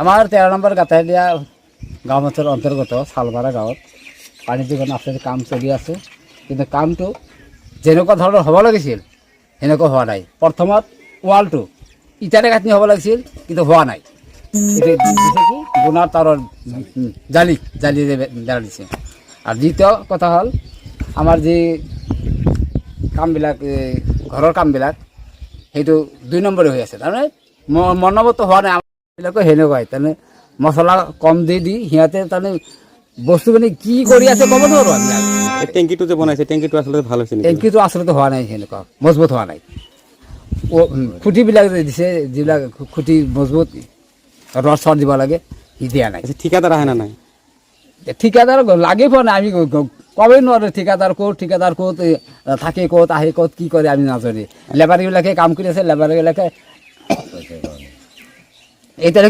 আমাৰ 13 নম্বৰ গাতাইলিয়া গাঁও অঞ্চলৰ অন্তৰ্গত চালবাৰা গাঁৱত পানী যোগান আছে কাম চলি আছে, কিন্তু কামটো যেনেকুৱা ধৰণৰ হ'ব লাগিছিল সেনেকুৱা হোৱা নাই। প্ৰথমত ৱালটো ইটাৰে গাঁথনি হ'ব লাগিছিল, কিন্তু হোৱা নাই। এইটো দিছে কি গুণাৰ তাৰৰ জালি বেৰা দিছে। আৰু দ্বিতীয় কথা হ'ল আমাৰ যি কামবিলাক ঘৰৰ কামবিলাক সেইটো 2 নম্বৰে হৈ আছে। তাৰমানে মনমতো হোৱা নাই। আমাৰবিলাকো সেনেকুৱাই, তাৰমানে মছলা কম দি সিহঁতে তাৰমানে বস্তুখিনি কি কৰি আছে ক'ব নোৱাৰোঁ আমি। এই টেংকিটো যে বনাইছে টেংকিটো আচলতে ভাল হৈছে নেকি? টেংকিটো আচলতে হোৱা নাই, সেনেকুৱা মজবুত হোৱা নাই। খুঁটিবিলাক দিছে, যিবিলাক খুঁটি মজবুত ৰড চড দিব লাগে সি দিয়া নাই। ঠিকাদাৰ আহে না নাই? ঠিকাদাৰ লাগি পোৱা নাই। আমি ক'বই নোৱাৰোঁ ঠিকাদাৰ ক'ত থাকে, ক'ত আহে, ক'ত কি কৰে আমি নাজানো। লেবাৰীবিলাকে কাম কৰি আছে, লেবাৰীবিলাকে এতিয়ালৈকে